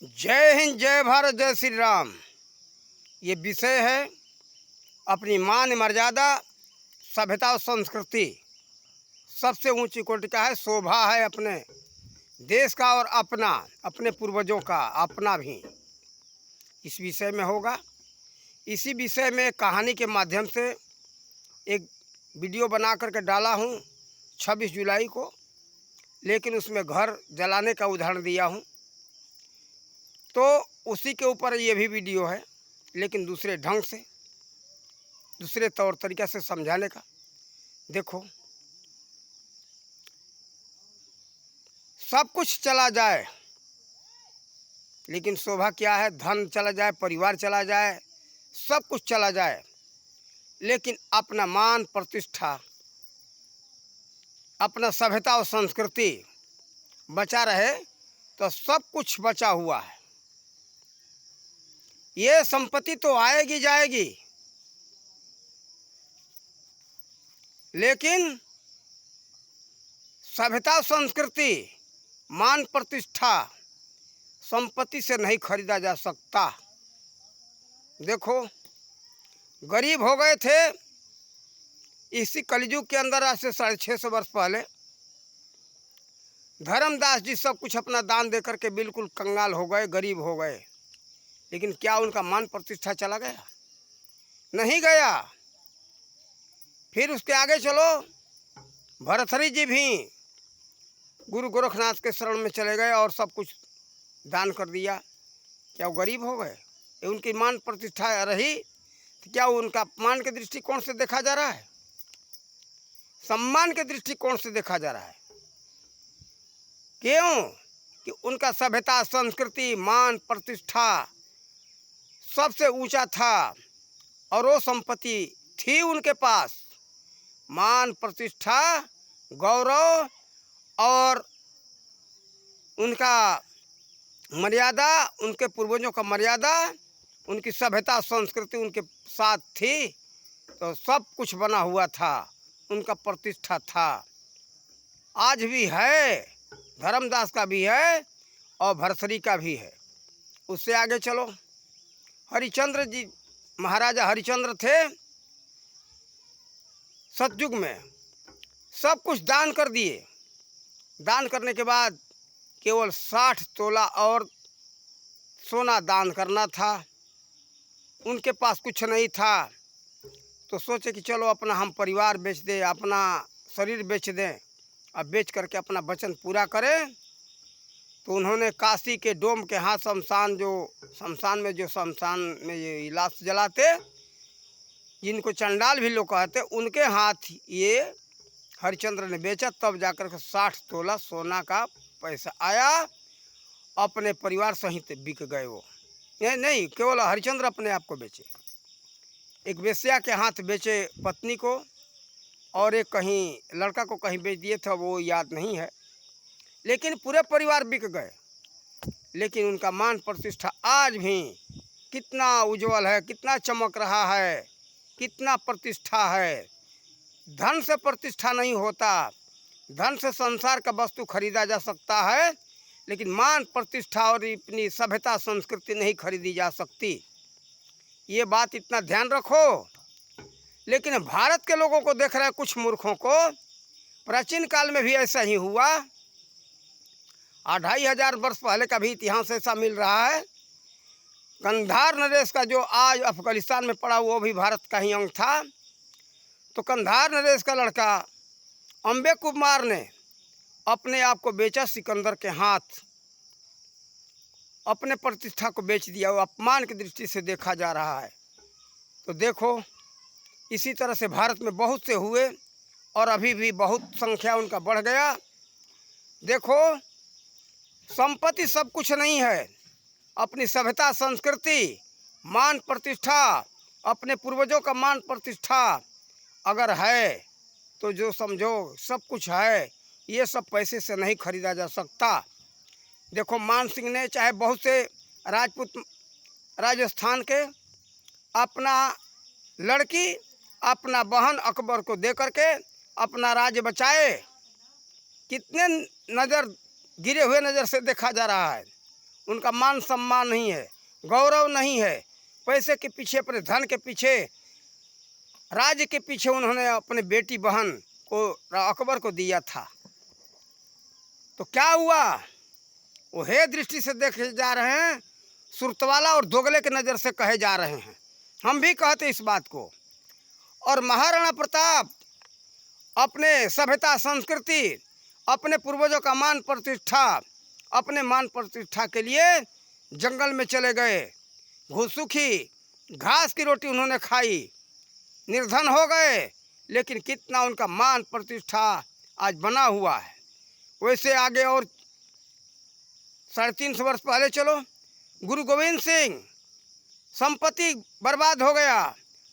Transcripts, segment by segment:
जय हिंद, जय भारत, जय श्री राम। ये विषय है अपनी मान मर्यादा, सभ्यता और संस्कृति। सबसे ऊंची कोटि का है, शोभा है अपने देश का और अपना, अपने पूर्वजों का, अपना भी। इस विषय में होगा। इसी विषय में कहानी के माध्यम से एक वीडियो बना करके डाला हूँ 26 जुलाई को, लेकिन उसमें घर जलाने का उदाहरण दिया हूँ। तो उसी के ऊपर ये भी वीडियो है, लेकिन दूसरे ढंग से, दूसरे तौर तरीक़े से समझाने का। देखो, सब कुछ चला जाए, लेकिन शोभा क्या है? धन चला जाए, परिवार चला जाए, सब कुछ चला जाए, लेकिन अपना मान प्रतिष्ठा, अपना सभ्यता और संस्कृति बचा रहे तो सब कुछ बचा हुआ है। ये संपत्ति तो आएगी जाएगी, लेकिन सभ्यता संस्कृति, मान प्रतिष्ठा संपत्ति से नहीं खरीदा जा सकता। देखो, गरीब हो गए थे इसी कलयुग के अंदर। आज से 650 वर्ष पहले धर्मदास जी सब कुछ अपना दान दे करके बिल्कुल कंगाल हो गए, गरीब हो गए। लेकिन क्या उनका मान प्रतिष्ठा चला गया? नहीं गया। फिर उसके आगे चलो, भर्तृहरि जी भी गुरु गोरखनाथ के शरण में चले गए और सब कुछ दान कर दिया। क्या वो गरीब हो गए? ये उनकी मान प्रतिष्ठा रही तो क्या उनका मान के दृष्टिकोण से देखा जा रहा है? सम्मान के दृष्टिकोण से देखा जा रहा है। क्यों? कि उनका सभ्यता, संस्कृति, मान प्रतिष्ठा सबसे ऊंचा था और वो संपत्ति थी उनके पास। मान प्रतिष्ठा, गौरव और उनका मर्यादा, उनके पूर्वजों का मर्यादा, उनकी सभ्यता संस्कृति उनके साथ थी, तो सब कुछ बना हुआ था, उनका प्रतिष्ठा था। आज भी है, धर्मदास का भी है और भर्तृहरि का भी है। उससे आगे चलो, हरिश्चंद्र जी, महाराजा हरिश्चंद्र थे सतयुग में, सब कुछ दान कर दिए। दान करने के बाद केवल 60 तोला और सोना दान करना था। उनके पास कुछ नहीं था, तो सोचे कि चलो अपना हम परिवार बेच दें, अपना शरीर बेच दें, अब बेच करके अपना वचन पूरा करें। तो उन्होंने काशी के डोम के हाथ शमशान में ये लाश जलाते, जिनको चंडाल भी लोग कहते, उनके हाथ ये हरिश्चंद्र ने बेचा। तब जाकर के 60 तोला सोना का पैसा आया। अपने परिवार सहित बिक गए वो। नहीं, केवल हरिश्चंद्र अपने आप को बेचे। एक वेश्या के हाथ बेचे पत्नी को, और एक कहीं लड़का को कहीं बेच दिए थे, वो याद नहीं है, लेकिन पूरे परिवार बिक गए। लेकिन उनका मान प्रतिष्ठा आज भी कितना उज्जवल है, कितना चमक रहा है, कितना प्रतिष्ठा है। धन से प्रतिष्ठा नहीं होता। धन से संसार का वस्तु खरीदा जा सकता है, लेकिन मान प्रतिष्ठा और अपनी सभ्यता संस्कृति नहीं खरीदी जा सकती। ये बात इतना ध्यान रखो। लेकिन भारत के लोगों को देख रहे हैं, कुछ मूर्खों को। प्राचीन काल में भी ऐसा ही हुआ। 2500 वर्ष पहले का भी इतिहास ऐसा मिल रहा है। कंधार नरेश का, जो आज अफगानिस्तान में पड़ा, वो भी भारत का ही अंग था। तो कंधार नरेश का लड़का अम्बे कुमार ने अपने आप को बेचा सिकंदर के हाथ, अपने प्रतिष्ठा को बेच दिया। वो अपमान की दृष्टि से देखा जा रहा है। तो देखो, इसी तरह से भारत में बहुत से हुए और अभी भी बहुत संख्या उनका बढ़ गया। देखो, संपत्ति सब कुछ नहीं है। अपनी सभ्यता, संस्कृति, मान प्रतिष्ठा, अपने पूर्वजों का मान प्रतिष्ठा अगर है तो जो समझो सब कुछ है। ये सब पैसे से नहीं खरीदा जा सकता। देखो, मान सिंह ने, चाहे बहुत से राजपूत राजस्थान के, अपना लड़की, अपना बहन अकबर को दे करके अपना राज्य बचाए। कितने गिरे हुए नज़र से देखा जा रहा है। उनका मान सम्मान नहीं है, गौरव नहीं है। पैसे के पीछे, अपने धन के पीछे, राज्य के पीछे उन्होंने अपने बेटी बहन को, अकबर को दिया था। तो क्या हुआ? वो हे दृष्टि से देखे जा रहे हैं, सुरतवाला और दोगले के नज़र से कहे जा रहे हैं। हम भी कहते इस बात को। और महाराणा प्रताप अपने सभ्यता संस्कृति, अपने पूर्वजों का मान प्रतिष्ठा, अपने मान प्रतिष्ठा के लिए जंगल में चले गए। घुसूखी घास की रोटी उन्होंने खाई, निर्धन हो गए, लेकिन कितना उनका मान प्रतिष्ठा आज बना हुआ है। वैसे आगे और 350 वर्ष पहले चलो, गुरु गोविंद सिंह, संपत्ति बर्बाद हो गया,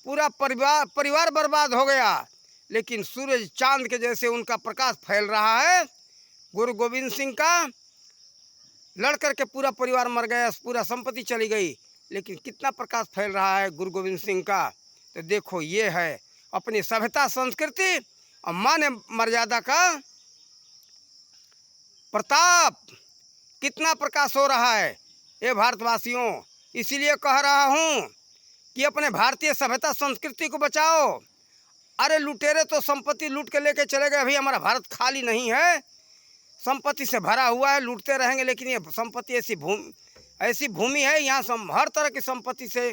पूरा परिवार बर्बाद हो गया, लेकिन सूरज चांद के जैसे उनका प्रकाश फैल रहा है। गुरु गोविंद सिंह का लड़ करके पूरा परिवार मर गया, पूरा संपत्ति चली गई, लेकिन कितना प्रकाश फैल रहा है गुरु गोविंद सिंह का। तो देखो, ये है अपनी सभ्यता संस्कृति और मान मर्यादा का प्रताप। कितना प्रकाश हो रहा है ये भारतवासियों। इसीलिए कह रहा हूँ कि अपने भारतीय सभ्यता संस्कृति को बचाओ। अरे लुटेरे तो संपत्ति लूट के लेके चले गए, अभी हमारा भारत खाली नहीं है, संपत्ति से भरा हुआ है, लूटते रहेंगे। लेकिन ये संपत्ति ऐसी भूमि है, यहाँ हर तरह की संपत्ति से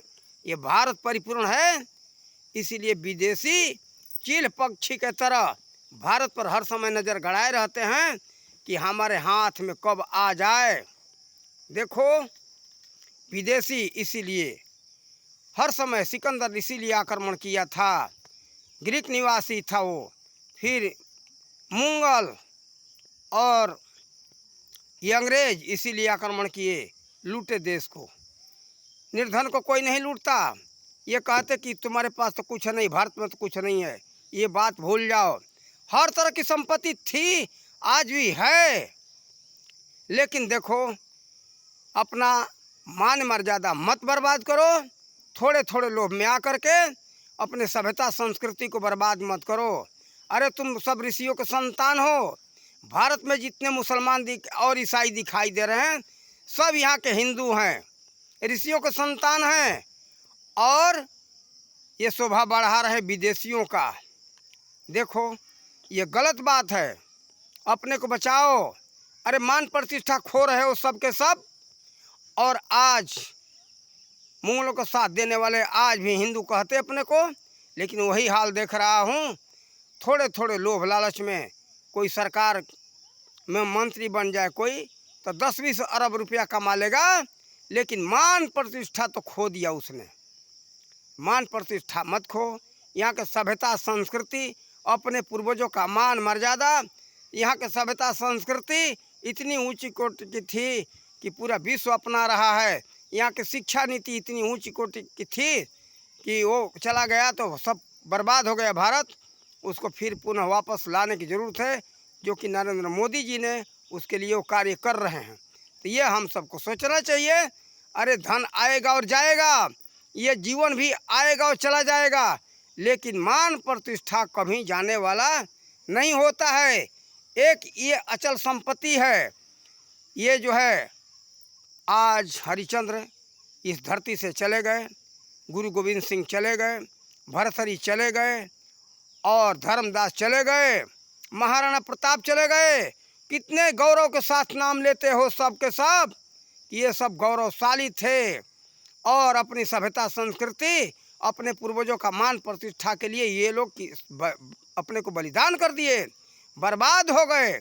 ये भारत परिपूर्ण है। इसीलिए विदेशी चील पक्षी के तरह भारत पर हर समय नज़र गड़ाए रहते हैं कि हमारे हाथ में कब आ जाए। देखो, विदेशी इसीलिए हर समय, सिकंदर इसीलिए आक्रमण किया था, ग्रीक निवासी था वो, फिर मुगल और ये अंग्रेज इसीलिए आक्रमण किए, लूटे देश को। निर्धन को कोई नहीं लूटता। ये कहते कि तुम्हारे पास तो कुछ नहीं, भारत में तो कुछ नहीं है, ये बात भूल जाओ। हर तरह की संपत्ति थी, आज भी है, लेकिन देखो, अपना मान मर्यादा मत बर्बाद करो। थोड़े थोड़े लोभ में आकर के अपने सभ्यता संस्कृति को बर्बाद मत करो। अरे तुम सब ऋषियों के संतान हो। भारत में जितने मुसलमान और ईसाई दिखाई दे रहे हैं, सब यहाँ के हिंदू हैं, ऋषियों के संतान हैं, और ये शोभा बढ़ा रहे विदेशियों का। देखो, ये गलत बात है, अपने को बचाओ। अरे मान प्रतिष्ठा खो रहे हो सब के सब, और आज मुगलों का साथ देने वाले आज भी हिंदू कहते अपने को, लेकिन वही हाल देख रहा हूँ। थोड़े थोड़े लोभ लालच में कोई सरकार में मंत्री बन जाए कोई, तो 10-20 अरब रुपया कमा लेगा, लेकिन मान प्रतिष्ठा तो खो दिया उसने। मान प्रतिष्ठा मत खो। यहाँ के सभ्यता संस्कृति, अपने पूर्वजों का मान मर्यादा, यहाँ के सभ्यता संस्कृति इतनी ऊंची कोटि की थी कि पूरा विश्व अपना रहा है। यहाँ की शिक्षा नीति इतनी ऊंची कोटि की थी कि वो चला गया तो सब बर्बाद हो गया भारत। उसको फिर पुनः वापस लाने की ज़रूरत है, जो कि नरेंद्र मोदी जी ने उसके लिए वो कार्य कर रहे हैं। तो ये हम सबको सोचना चाहिए। अरे धन आएगा और जाएगा, ये जीवन भी आएगा और चला जाएगा, लेकिन मान प्रतिष्ठा कभी जाने वाला नहीं होता है। एक ये अचल संपत्ति है। ये जो है, आज हरिश्चंद्र इस धरती से चले गए, गुरु गोविंद सिंह चले गए, भरथरी चले गए, और धर्मदास चले गए, महाराणा प्रताप चले गए। कितने गौरव के साथ नाम लेते हो सब के सब कि ये सब गौरवशाली थे, और अपनी सभ्यता संस्कृति, अपने पूर्वजों का मान प्रतिष्ठा के लिए ये लोग अपने को बलिदान कर दिए, बर्बाद हो गए,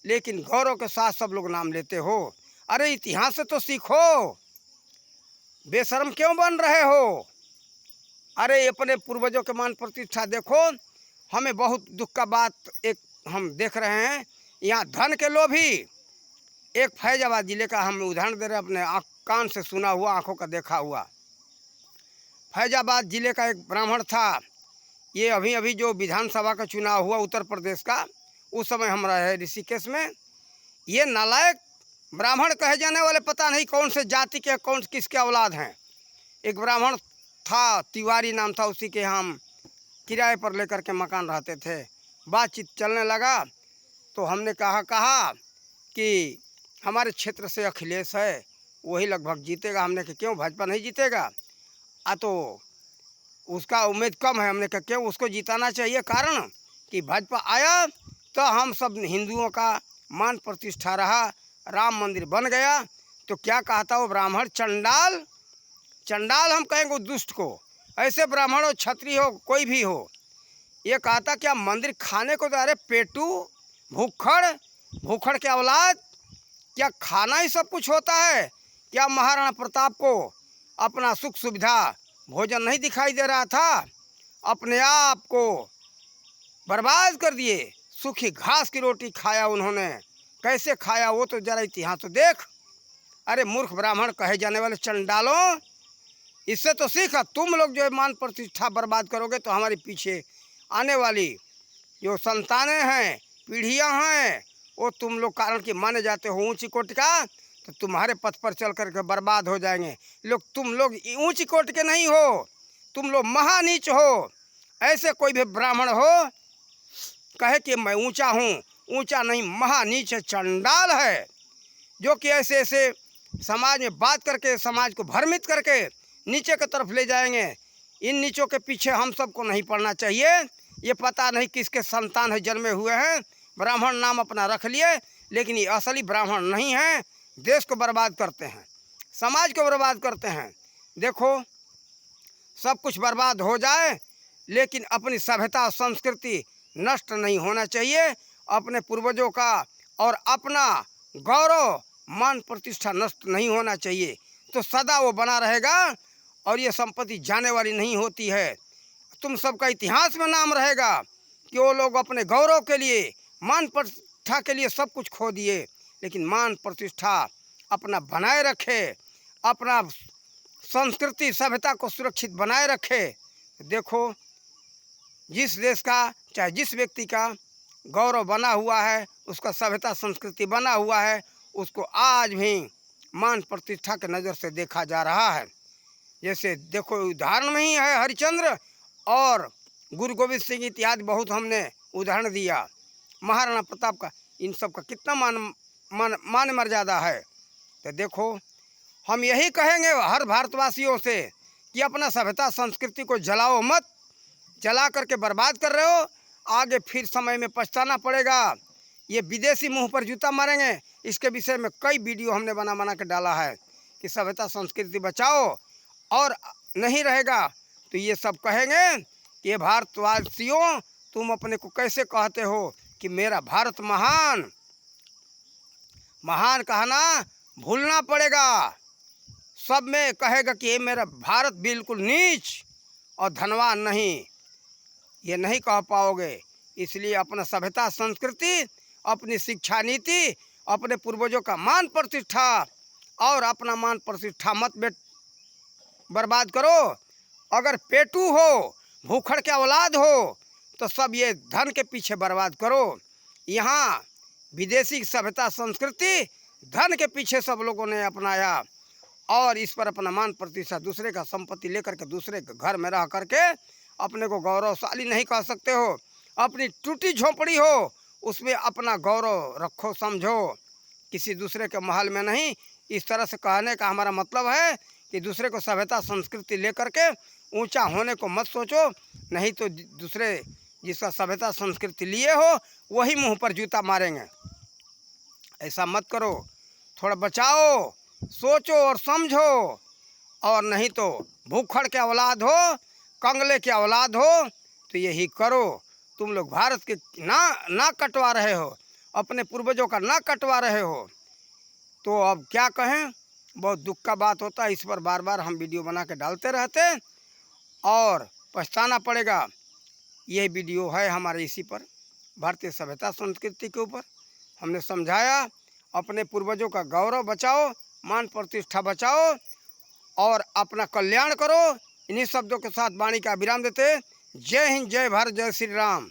लेकिन गौरव के साथ सब लोग नाम लेते हो। अरे इतिहास से तो सीखो, बेशर्म क्यों बन रहे हो? अरे अपने पूर्वजों के मान प्रतिष्ठा देखो। हमें बहुत दुख का बात एक हम देख रहे हैं, यहाँ धन के लोभी। एक फैजाबाद जिले का हम उदाहरण दे रहे हैं, अपने कान से सुना हुआ, आंखों का देखा हुआ। फैजाबाद जिले का एक ब्राह्मण था। ये अभी अभी जो विधानसभा का चुनाव हुआ उत्तर प्रदेश का, उस समय हम रहे ऋषिकेश में। ये नालायक ब्राह्मण कहे जाने वाले पता नहीं कौन से जाति के, कौन किसके औलाद हैं। एक ब्राह्मण था, तिवारी नाम था, उसी के हम किराए पर लेकर के मकान रहते थे। बातचीत चलने लगा तो हमने कहा कि हमारे क्षेत्र से अखिलेश है, वही लगभग जीतेगा। हमने कहा क्यों भाजपा नहीं जीतेगा? तो उसका उम्मीद कम है। हमने कहा क्यों, उसको जिताना चाहिए। कारण कि भाजपा आया तो हम सब हिंदुओं का मान प्रतिष्ठा रहा, राम मंदिर बन गया। तो क्या कहा था वो ब्राह्मण, चंडाल, चंडाल हम कहेंगे उस दुष्ट को, ऐसे ब्राह्मण हो, क्षत्रिय हो, कोई भी हो, ये कहा था क्या मंदिर खाने को तो, अरे पेटू, भूखड़, भूखड़ के औलाद, क्या खाना ही सब कुछ होता है? क्या महाराणा प्रताप को अपना सुख सुविधा भोजन नहीं दिखाई दे रहा था? अपने आप को बर्बाद कर दिए। सूखी घास की रोटी खाया उन्होंने, कैसे खाया वो तो जरा इतिहास तो देख। अरे मूर्ख ब्राह्मण कहे जाने वाले चंडालों, इससे तो सीखा। तुम लोग जो मान प्रतिष्ठा बर्बाद करोगे तो हमारे पीछे आने वाली जो संतानें हैं, पीढ़ियां हैं, वो तुम लोग कारण कि माने जाते हो ऊंची कोटि का, तो तुम्हारे पथ पर चल करके बर्बाद हो जाएंगे लोग। तुम लोग ऊंची कोटि के नहीं हो, तुम लोग महानीच हो। ऐसे कोई भी ब्राह्मण हो कहे कि मैं ऊंचा हूँ, ऊंचा नहीं, महानीच है, चंडाल है, जो कि ऐसे ऐसे समाज में बात करके समाज को भ्रमित करके नीचे की तरफ ले जाएंगे। इन नीचों के पीछे हम सबको नहीं पड़ना चाहिए। ये पता नहीं किसके संतान है, जन्मे हुए हैं, ब्राह्मण नाम अपना रख लिए, लेकिन ये असली ब्राह्मण नहीं हैं। देश को बर्बाद करते हैं, समाज को बर्बाद करते हैं। देखो सब कुछ बर्बाद हो जाए लेकिन अपनी सभ्यता और संस्कृति नष्ट नहीं होना चाहिए। अपने पूर्वजों का और अपना गौरव मान प्रतिष्ठा नष्ट नहीं होना चाहिए, तो सदा वो बना रहेगा और ये संपत्ति जाने वाली नहीं होती है। तुम सबका इतिहास में नाम रहेगा कि वो लोग अपने गौरव के लिए, मान प्रतिष्ठा के लिए सब कुछ खो दिए, लेकिन मान प्रतिष्ठा अपना बनाए रखे, अपना संस्कृति सभ्यता को सुरक्षित बनाए रखे। देखो जिस देश का चाहे जिस व्यक्ति का गौरव बना हुआ है, उसका सभ्यता संस्कृति बना हुआ है, उसको आज भी मान प्रतिष्ठा के नज़र से देखा जा रहा है। जैसे देखो उदाहरण में ही है हरिश्चंद्र और गुरु गोविंद सिंह इत्यादि, बहुत हमने उदाहरण दिया। महाराणा प्रताप का, इन सब का कितना मान मर्यादा है। तो देखो हम यही कहेंगे हर भारतवासियों से कि अपना सभ्यता संस्कृति को जलाओ मत, जला करके बर्बाद कर रहे हो, आगे फिर समय में पछताना पड़ेगा। ये विदेशी मुंह पर जूता मारेंगे। इसके विषय में कई वीडियो हमने बना के डाला है कि सभ्यता संस्कृति बचाओ, और नहीं रहेगा तो ये सब कहेंगे कि ये भारतवासियों तुम अपने को कैसे कहते हो कि मेरा भारत महान, महान कहना भूलना पड़ेगा। सब में कहेगा कि ये मेरा भारत बिल्कुल नीच और धनवान नहीं, ये नहीं कह पाओगे। इसलिए अपना सभ्यता संस्कृति, अपनी शिक्षा नीति, अपने पूर्वजों का मान प्रतिष्ठा और अपना मान प्रतिष्ठा मत बर्बाद करो। अगर पेटू हो, भूखड़ के औलाद हो, तो सब ये धन के पीछे बर्बाद करो। यहाँ विदेशी सभ्यता संस्कृति धन के पीछे सब लोगों ने अपनाया और इस पर अपना मान प्रतिष्ठा, दूसरे का संपत्ति लेकर के दूसरे के घर में रह करके अपने को गौरवशाली नहीं कह सकते हो। अपनी टूटी झोंपड़ी हो उसमें अपना गौरव रखो, समझो, किसी दूसरे के महल में नहीं। इस तरह से कहने का हमारा मतलब है कि दूसरे को सभ्यता संस्कृति लेकर के ऊंचा होने को मत सोचो, नहीं तो दूसरे जिसका सभ्यता संस्कृति लिए हो वही मुंह पर जूता मारेंगे। ऐसा मत करो, थोड़ा बचाओ, सोचो और समझो। और नहीं तो भूखड़ के औलाद हो, कंगले के औलाद हो, तो यही करो। तुम लोग भारत के ना कटवा रहे हो, अपने पूर्वजों का ना कटवा रहे हो, तो अब क्या कहें। बहुत दुख का बात होता है। इस पर बार बार हम वीडियो बना के डालते रहते और पछताना पड़ेगा। यह वीडियो है हमारे इसी पर, भारतीय सभ्यता संस्कृति के ऊपर हमने समझाया। अपने पूर्वजों का गौरव बचाओ, मान प्रतिष्ठा बचाओ और अपना कल्याण करो। इन्हीं शब्दों के साथ वाणी का विराम देते। जय हिंद, जय भारत, जय श्री राम।